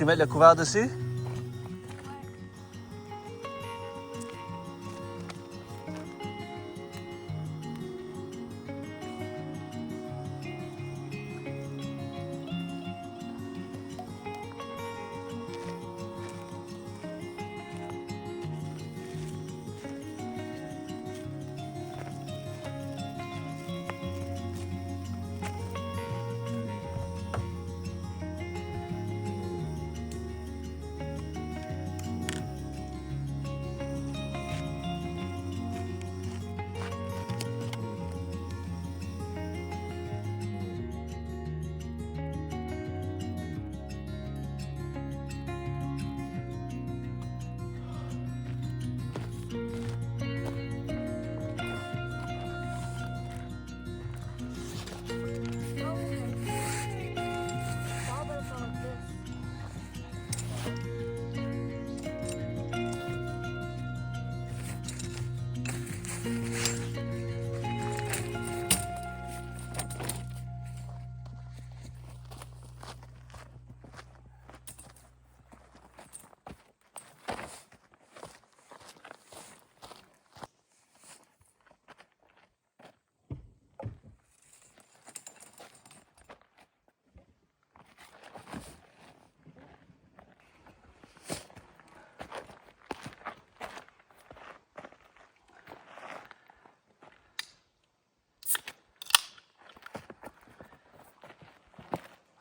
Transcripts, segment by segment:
Tu mets le couvert dessus?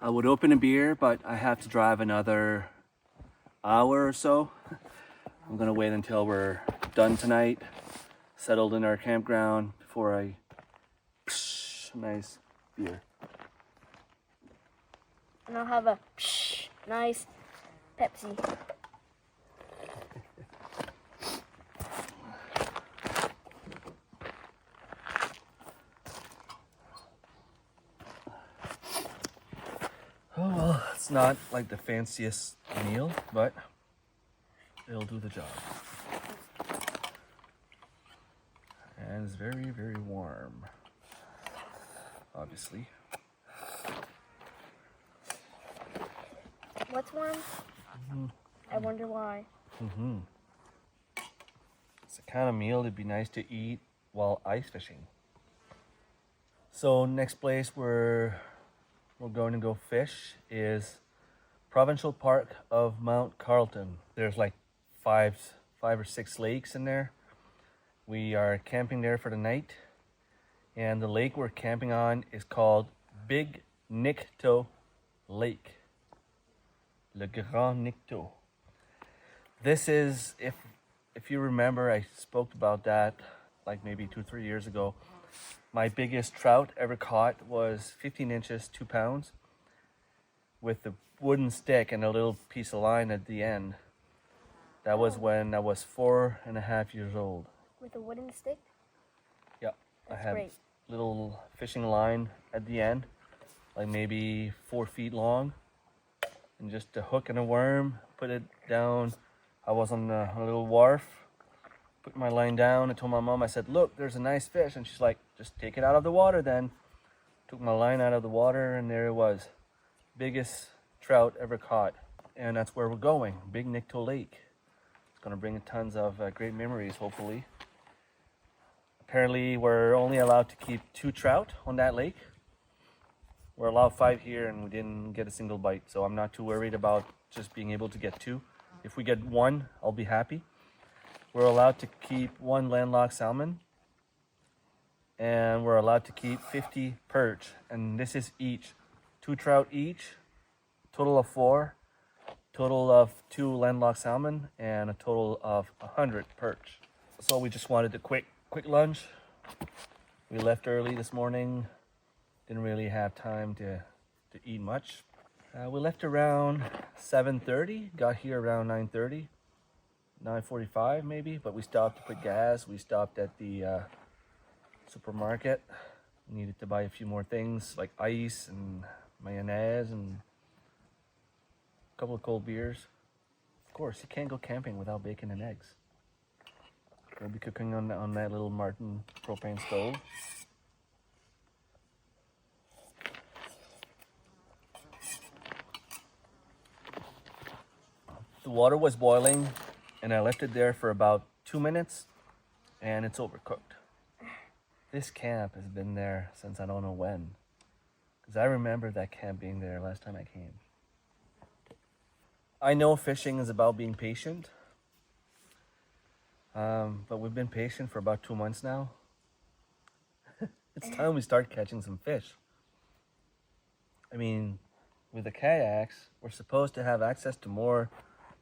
I would open a beer, but I have to drive another hour or so. I'm gonna wait until we're done tonight, settled in our campground before I nice beer. And I'll have a nice Pepsi. Oh well, it's not like the fanciest meal, but it'll do the job. And it's very, very warm, obviously. What's warm? I wonder why. It's the kind of meal that'd be nice to eat while ice fishing. So next place we're going to go fish is Provincial Park of Mount Carleton. There's like five or six lakes in there. We are camping there for the night, and the lake we're camping on is called Big Nicto Lake. Le Grand Nicto. This is, if you remember, I spoke about that like maybe 2-3 years ago. My biggest trout ever caught was 15 inches, 2 pounds, with a wooden stick and a little piece of line at the end. That was when I was 4.5 years old. With a wooden stick? Yeah, That's I had great. little fishing line at the end, like maybe 4 feet long, and just a hook and a worm, put it down. I was on a little wharf, put my line down, and told my mom, I said, look, there's a nice fish. And she's like, just take it out of the water then. Took my line out of the water, and there it was. Biggest trout ever caught. And that's where we're going, Big Nicto Lake. It's gonna bring tons of great memories, hopefully. Apparently, we're only allowed to keep 2 trout on that lake. We're allowed 5 here, and we didn't get a single bite. So I'm not too worried about just being able to get 2. If we get 1, I'll be happy. We're allowed to keep 1 landlocked salmon, and we're allowed to keep 50 perch, and this is each. 2 trout each, total of 4, total of 2 landlocked salmon, and a total of 100 perch. So we just wanted a quick lunch. We left early this morning, didn't really have time to eat much. We left around 7:30, got here around 9:30. 9:45 maybe, but we stopped to put gas. We stopped at the supermarket. Needed to buy a few more things like ice and mayonnaise and a couple of cold beers. Of course, you can't go camping without bacon and eggs. We'll be cooking on that little Martin propane stove. The water was boiling and I left it there for about 2 minutes and it's overcooked. This camp has been there since I don't know when. Because I remember that camp being there last time I came. I know fishing is about being patient. But we've been patient for about 2 months now. It's time we start catching some fish. I mean, with the kayaks, we're supposed to have access to more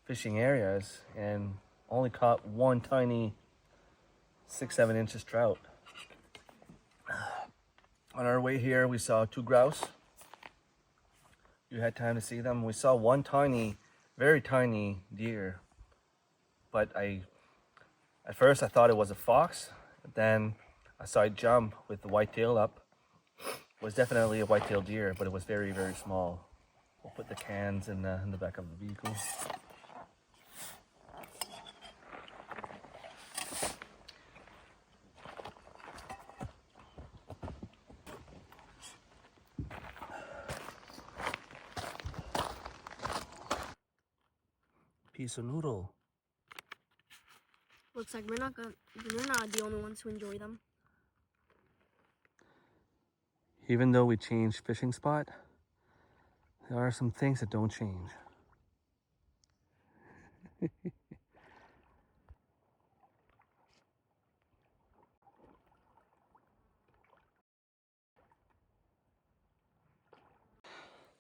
fishing areas and only caught one tiny 6-7 inches trout. On our way here, we saw 2 grouse. You had time to see them. We saw one tiny, very tiny deer. But at first I thought it was a fox. Then I saw it jump with the white tail up. It was definitely a white-tailed deer, but it was very, very small. We'll put the cans in the back of the vehicle. Piece of noodle. Looks like we're not the only ones who enjoy them. Even though we changed fishing spot, there are some things that don't change. There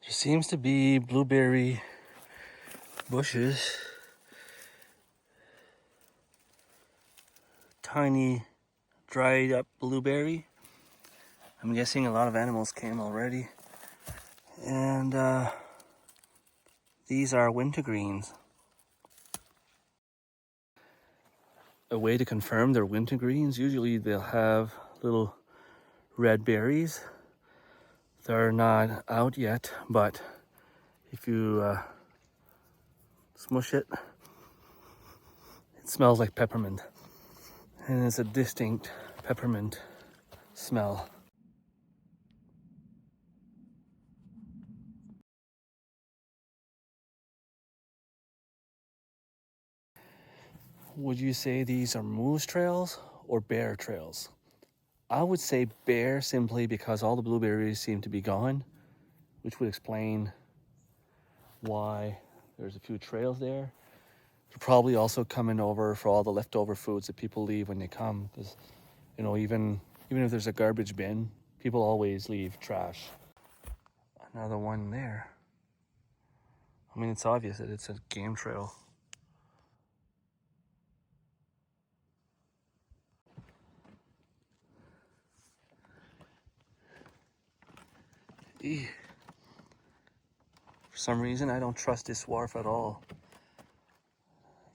seems to be blueberry bushes. Tiny dried up blueberry. I'm guessing a lot of animals came already. And these are wintergreens. A way to confirm they're wintergreens, usually they'll have little red berries. They're not out yet, but if you smush it, it smells like peppermint. And it's a distinct peppermint smell. Would you say these are moose trails or bear trails? I would say bear simply because all the blueberries seem to be gone, which would explain why there's a few trails there. They're probably also coming over for all the leftover foods that people leave when they come, because you know, even if there's a garbage bin, people always leave trash. Another one there. I mean, it's obvious that it's a game trail. For some reason, I don't trust this wharf at all.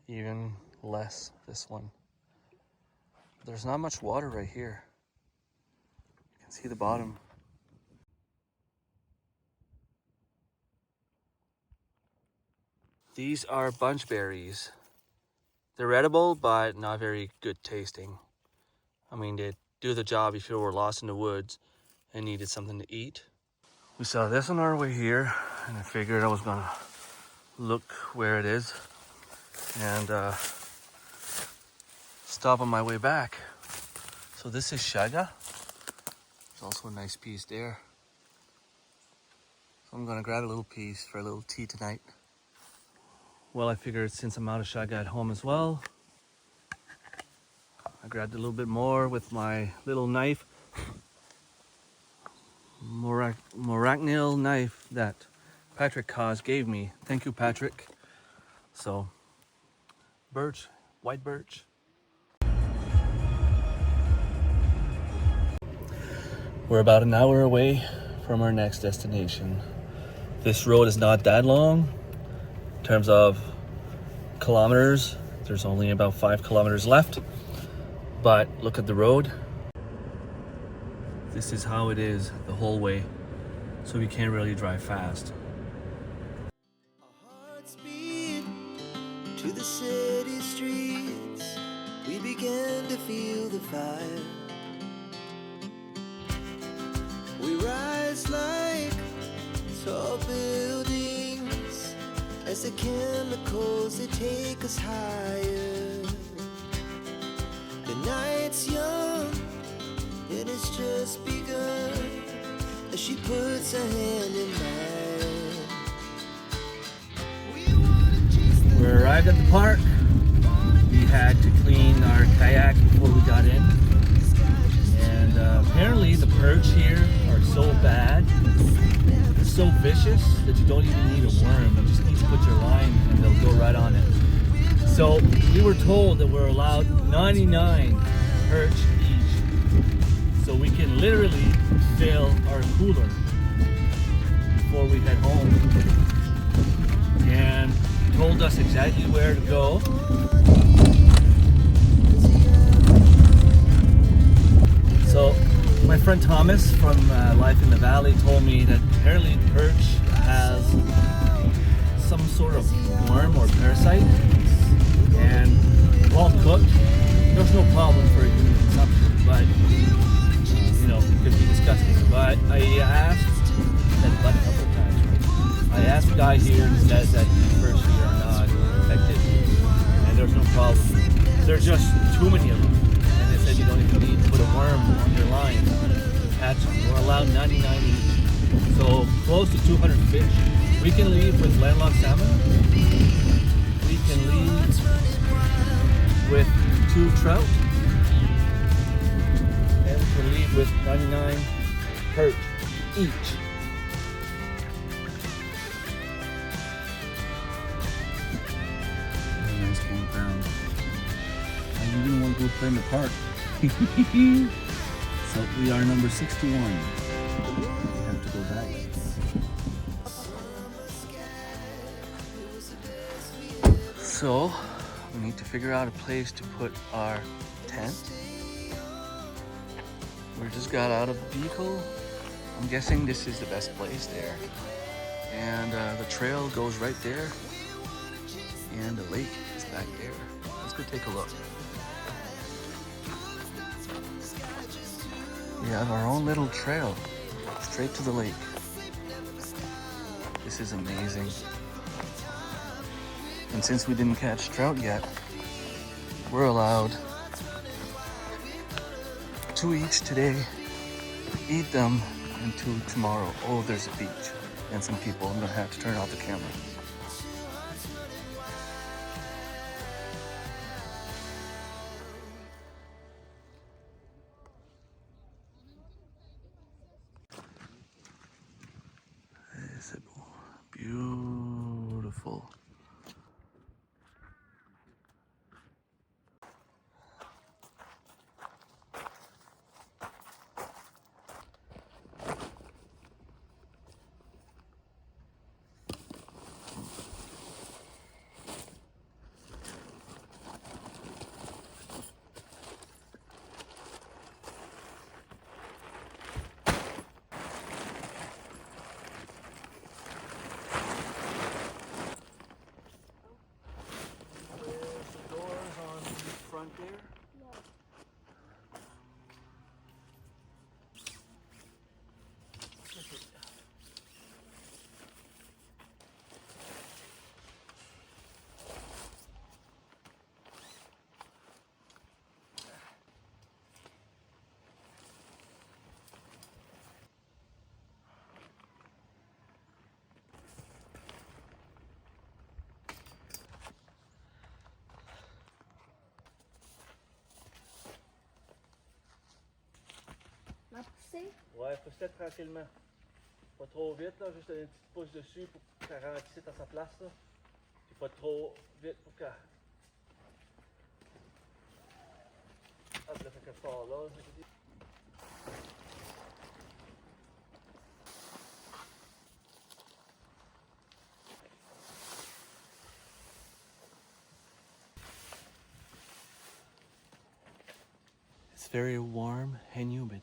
Even less this one. There's not much water right here. You can see the bottom. These are bunchberries. They're edible, but not very good tasting. I mean, they do the job if you were lost in the woods and needed something to eat. We saw this on our way here, and I figured I was gonna look where it is and stop on my way back. So this is shaga. There's also a nice piece there. So I'm gonna grab a little piece for a little tea tonight. Well, I figured since I'm out of shaga at home as well, I grabbed a little bit more with my little knife. Moracnil knife that Patrick Cause gave me. Thank you, Patrick. So, birch, white birch. We're about an hour away from our next destination. This road is not that long. In terms of kilometers, there's only about 5 kilometers left. But look at the road. This is how it is the whole way, so we can't really drive fast. Our hearts beat to the city streets. We began to feel the fire. We rise like tall buildings as the chemicals they take us higher. The night's young, it has just begun, as she puts her hand in mine. We arrived at the park. We had to clean our kayak before we got in. And apparently the perch here are so bad, they're so vicious that you don't even need a worm. You just need to put your line and they'll go right on it. So we were told that we're allowed 99 perch each. So we can literally fill our cooler before we head home. And told us exactly where to go. So my friend Thomas from Life in the Valley told me that apparently perch has some sort of worm or parasite, and well cooked, there's no problem for human consumption, but you know, it could be disgusting. But I asked, said but a couple of times, I asked the guy here and he says that perch here are not infected and there's no problem. There's just too many of them. And they said you don't even need to put a worm on your line to catch them. We're allowed 99 each. So close to 200 fish. We can leave with landlocked salmon. We can leave with 2 trout. And we can leave with 99 perch each. Nice campground. I didn't want to go play in the park. So we are number 61. We have to go that way. So we need to figure out a place to put our tent. We just got out of the vehicle. I'm guessing this is the best place there. And the trail goes right there. And the lake is back there. Let's go take a look. We have our own little trail straight to the lake. This is amazing. And since we didn't catch trout yet, we're allowed 2 each today, eat them, and 2 tomorrow. Oh, there's a beach and some people. I'm gonna have to turn off the camera. Is it beautiful? There. M'a poussé? Ouais, pousse-le tranquillement. Pas trop vite, là, juste une petite pousse dessus pour qu'elle rentre ici à sa place. Là. Puis pas trop vite pour qu'elle. Hop, là, fait qu'elle part là. It's very warm and humid.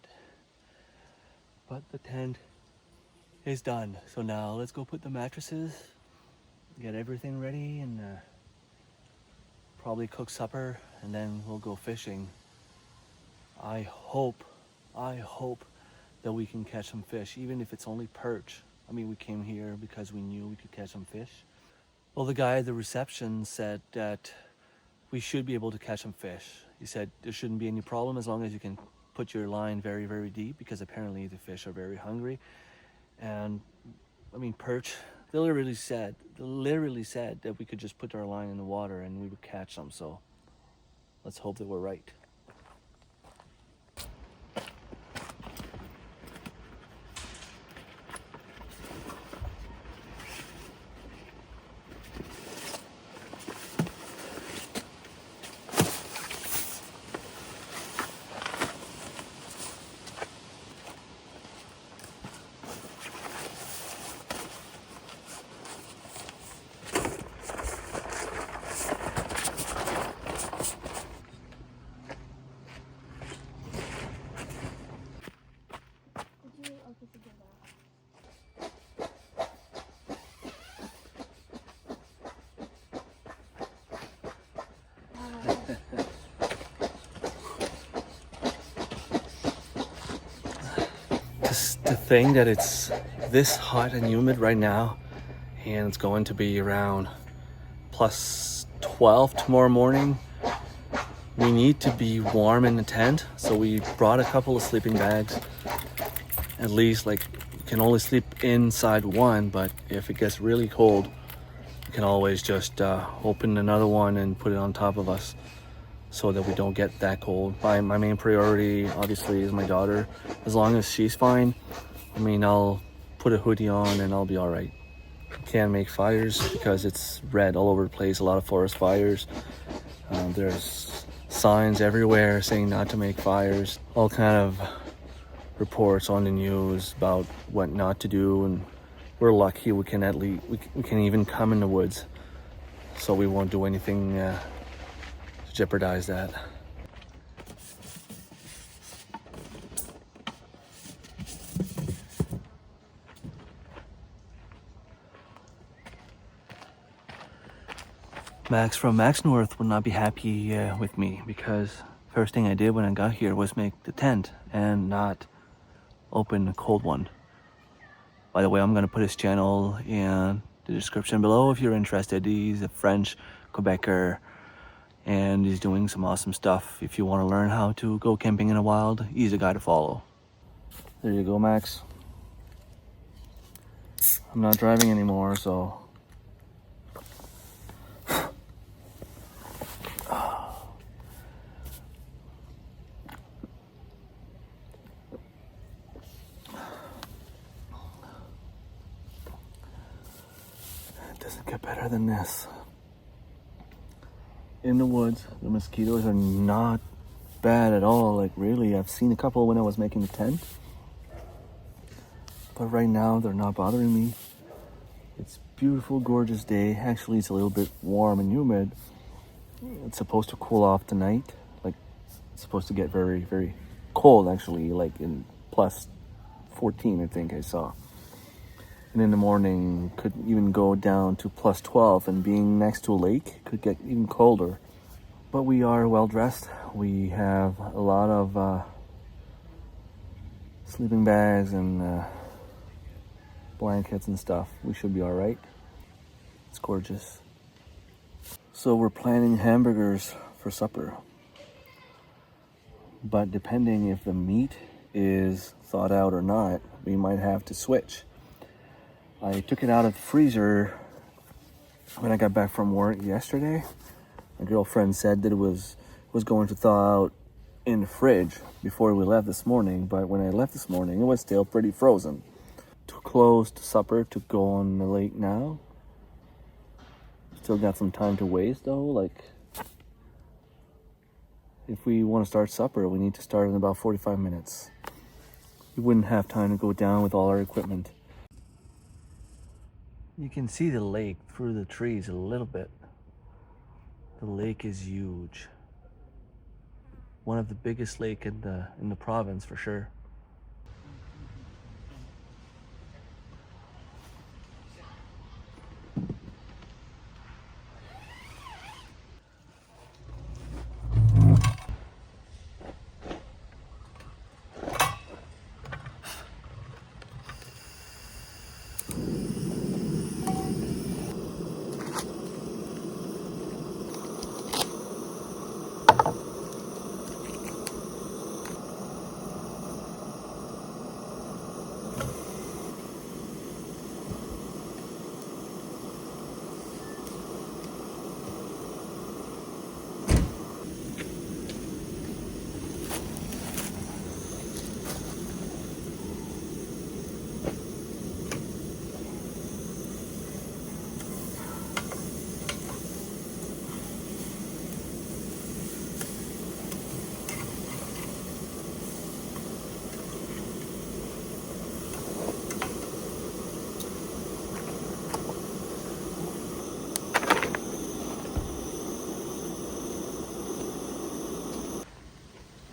But the tent is done. So now let's go put the mattresses, get everything ready, and probably cook supper, and then we'll go fishing. I hope that we can catch some fish, even if it's only perch. I mean, we came here because we knew we could catch some fish. Well, the guy at the reception said that we should be able to catch some fish. He said there shouldn't be any problem as long as you can put your line very, very deep, because apparently the fish are very hungry. And I mean, perch, they literally said that we could just put our line in the water and we would catch them. So let's hope that we're right. Just to think that it's this hot and humid right now, and it's going to be around plus 12 tomorrow morning. We need to be warm in the tent, so we brought a couple of sleeping bags. At least, like, you can only sleep inside one, but if it gets really cold, you can always just open another one and put it on top of us so that we don't get that cold. My main priority, obviously, is my daughter. As long as she's fine, I mean, I'll put a hoodie on and I'll be all right. Can't make fires because it's red all over the place, a lot of forest fires. There's signs everywhere saying not to make fires, all kind of reports on the news about what not to do, and we're lucky we can we can even come in the woods, so we won't do anything to jeopardize that. Max from Max North would not be happy with me, because first thing I did when I got here was make the tent and not open a cold one. By the way, I'm going to put his channel in the description below if you're interested. He's a French Quebecer and he's doing some awesome stuff. If you want to learn how to go camping in the wild, he's a guy to follow. There you go, Max. I'm not driving anymore, so doesn't get better than this. In the woods, the mosquitoes are not bad at all. Like, really, I've seen a couple when I was making the tent, but right now they're not bothering me. It's beautiful, gorgeous day. Actually, it's a little bit warm and humid. It's supposed to cool off tonight. Like, it's supposed to get very, very cold, actually, like in plus 14, I think I saw. And in the morning could even go down to plus 12, and being next to a lake could get even colder. But we are well dressed. We have a lot of sleeping bags and blankets and stuff. We should be all right. It's gorgeous. So we're planning hamburgers for supper. But depending if the meat is thawed out or not, we might have to switch. I took it out of the freezer when I got back from work yesterday. My girlfriend said that it was going to thaw out in the fridge before we left this morning, but when I left this morning, it was still pretty frozen. Too close to supper to go on the lake now. Still got some time to waste though. Like, if we want to start supper, we need to start in about 45 minutes. We wouldn't have time to go down with all our equipment. You can see the lake through the trees a little bit. The lake is huge. One of the biggest lake in the province for sure.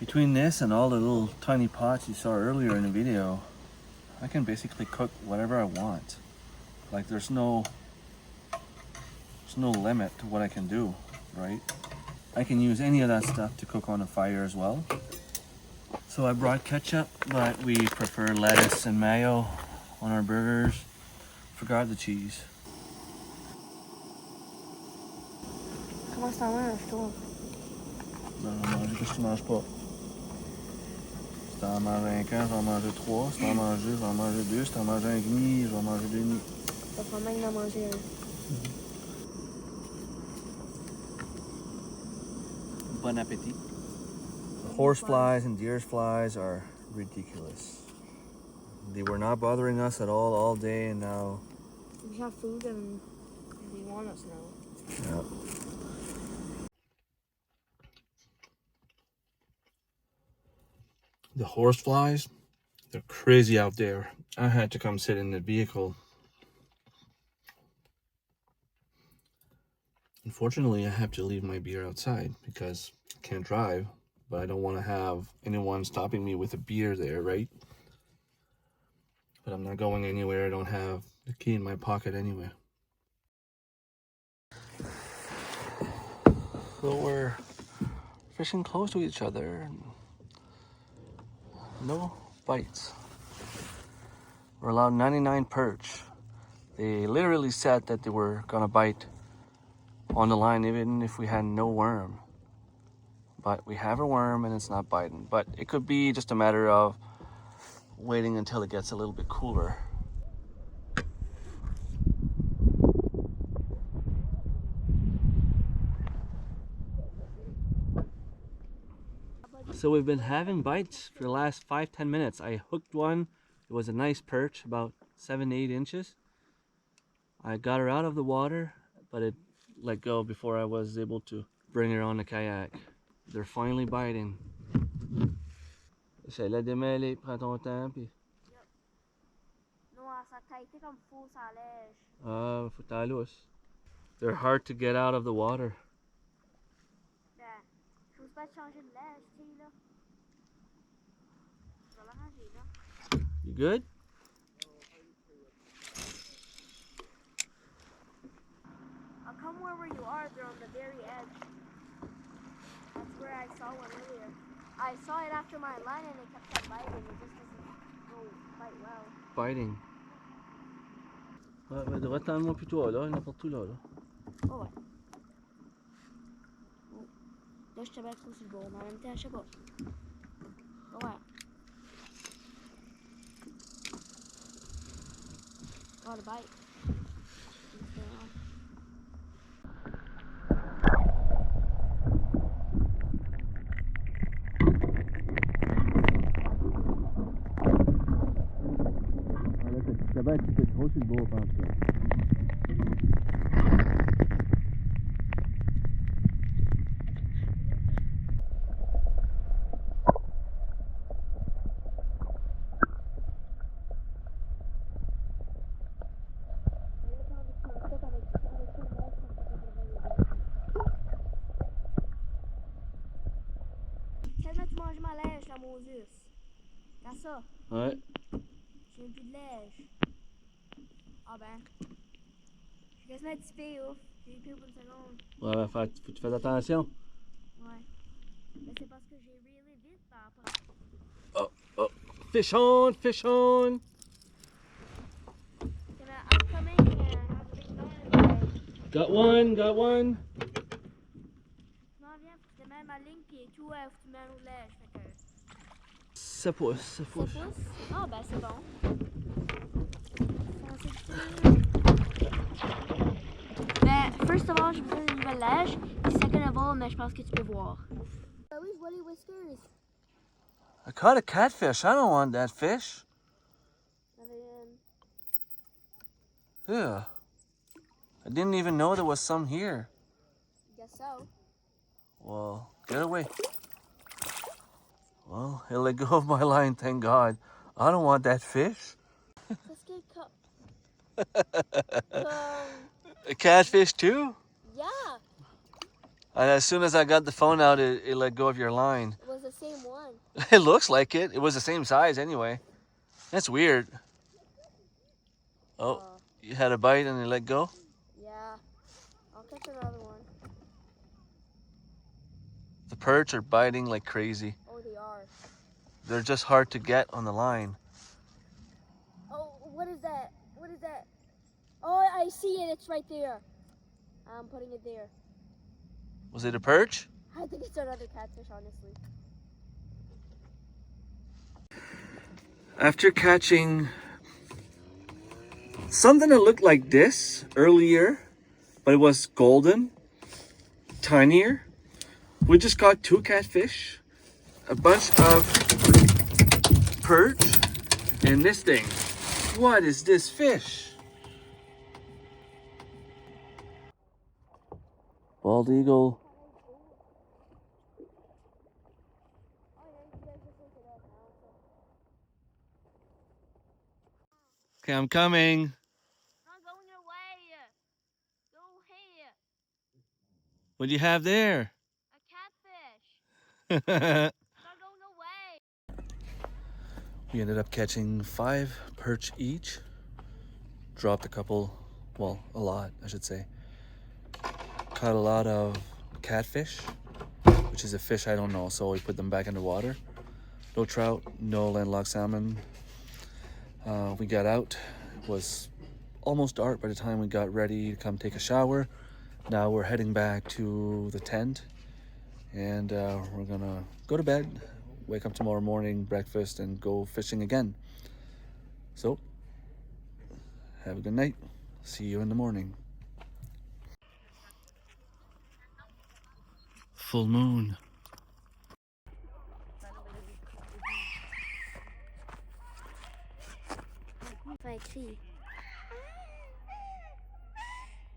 Between this and all the little tiny pots you saw earlier in the video, I can basically cook whatever I want. Like there's no limit to what I can do, right? I can use any of that stuff to cook on a fire as well. So I brought ketchup, but we prefer lettuce and mayo on our burgers. Forgot the cheese. Comment ça mange, toi? Qu'est-ce que tu manges pas? Si t'en manges un quart, je vais en manger 3. Si t'en manges 2, je vais en manger 2. Si t'en manges un demi, je vais en manger 2,5. Tu vas probablement en manger un. Bon appetit. The horse flies and deer flies are ridiculous. They were not bothering us at all day, and now. We have food and they want us now. Yeah. The horse flies, they're crazy out there. I had to come sit in the vehicle. Unfortunately, I have to leave my beer outside because I can't drive, but I don't want to have anyone stopping me with a beer there, right? But I'm not going anywhere. I don't have the key in my pocket anyway. So we're fishing close to each other. And no bites. We're allowed 99 perch. They literally said that they were gonna bite on the line even if we had no worm. But we have a worm and it's not biting. But it could be just a matter of waiting until it gets a little bit cooler. So we've been having bites for the last 5-10 minutes. I hooked one. It was a nice perch, about 7-8 inches. I got her out of the water, but it let go before I was able to bring her on the kayak. They're finally biting. Essaye la démêler, prends ton temps, puis... Non, ça a été comme fou, ça lèche. Ah, faut t'aller lousse. They're hard to get out of the water. Ben, je n'ose pas changer de lèche, tu sais, là. Je vais la ranger, là. You good? I'll come wherever you are, they're on the very edge. That's where I saw one earlier. I saw it after my line and it kept on biting. It just doesn't go quite well. Biting. Ouais, devrait t'emmener plus toi, là, n'importe où, là. Oh ouais. Oh. Là, je te mets trop sur le bord, mais en même temps, je sais pas. Oh ouais. Oh, the bite. Ça va être trop sur le bord, pense ça. Tellement tu manges ma lèche, la Moses. T'as ça? Ouais. J'ai plus de lèche. Ah ben. J'ai quasiment dissipé, ouf. J'ai plus pour une seconde. Ouais, faut que tu fasses attention. Ouais. Mais c'est parce que j'ai reelé vite par rapport. Oh, oh. Fish on, fish on. I'm coming and Got one, got one. je m'en viens, faut que tu mets ma ligne puis tout, faut que tu mets l'autre lèche. Fait que... Ça pousse, ça pousse. Ça pousse? Ah ben c'est bon. Ben, first of all, j'ai besoin d'une nouvelle lèche. Puis second of all, mais je pense que tu peux voir. Ah oui, je vois les whiskers. I caught a catfish. I don't want that fish. Yeah. I didn't even know there was some here. Guess so. Well, get away. Well, he let go of my line, thank God. I don't want that fish. Let's get cut. A catfish too? Yeah. And as soon as I got the phone out, it let go of your line. Was the same one. It looks like it. It was the same size anyway. That's weird. Oh, you had a bite and you let go? Yeah. I'll catch another one. The perch are biting like crazy. Oh, they are. They're just hard to get on the line. Oh, what is that? What is that? Oh, I see it. It's right there. I'm putting it there. Was it a perch? I think it's another catfish, honestly. After catching something that looked like this earlier, but it was golden, tinier, we just caught 2 catfish, a bunch of perch, and this thing. What is this fish? Bald eagle. Okay, I'm coming. I'm going your way. Go here. What do you have there? A catfish. I'm going away. We ended up catching 5 perch each. Dropped a couple, well, a lot, I should say. Caught a lot of catfish, which is a fish I don't know, so we put them back in the water. No trout, no landlocked salmon. We got out. It was almost dark by the time we got ready to come take a shower. Now we're heading back to the tent, and we're gonna go to bed, wake up tomorrow morning, breakfast, and go fishing again. So, have a good night. See you in the morning. Full moon. My tree.